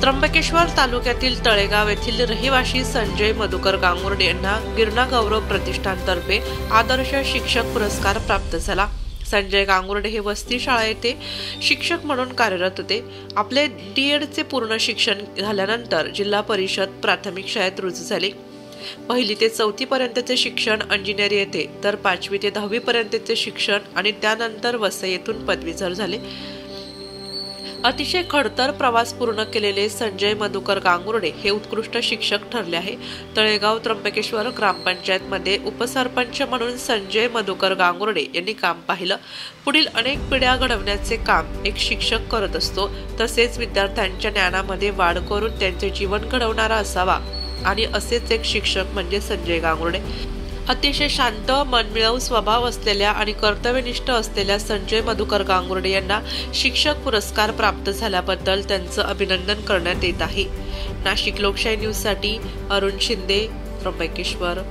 त्र्यंबकेश्वर तालुक्यातील तळेगाव येथील रहिवासी संजय मधुकर गांगुर्डे यांना गिरणा गौरव प्रतिष्ठानतर्फे आदर्श शिक्षक पुरस्कार प्राप्त झाला। संजय गांगुर्डे हे वस्ती शाळा येथे शिक्षक म्हणून कार्यरत होते। आपले DEDचे पूर्ण शिक्षण झाल्यानंतर जिल्हा परिषद प्राथमिक शाळेत रुजू झाले। 1ली ते 4थी पर्यंतचे शिक्षण अंजिनेर येथे तर 5वी ते 10वी पर्यंतचे शिक्षण आणि त्यानंतर वसई येथून पदवीधर झाले। अतिशय खडतर प्रवास पूर्ण केलेले संजय मधुकर गांगुर्डे हे उत्कृष्ट शिक्षक ठरले आहे। तळेगाव त्र्यंबकेश्वर ग्रामपंचायत मध्ये उपसरपंच म्हणून संजय मधुकर गांगुर्डे यांनी काम पाहिलं। पुढील अनेक पिढ्या घडवण्याचे काम एक शिक्षक करत असतो। तसेच विद्यार्थ्यांच्या ज्ञानामध्ये वाढ करून त्यांचे जीवन घडवणारा असावा आणि असेच एक शिक्षक म्हणजे संजय गांगुर्डे। अतिशय शांत मनमिळावू स्वभाव असलेल्या आणि कर्तव्यनिष्ठ असलेल्या संजय मधुकर गांगुर्डे यांना शिक्षक पुरस्कार प्राप्त झाल्याबद्दल त्यांचं अभिनंदन करण्यात येत आहे। नाशिक लोकशाही न्यूज साठी अरुण शिंदे, त्र्यंबकेश्वर।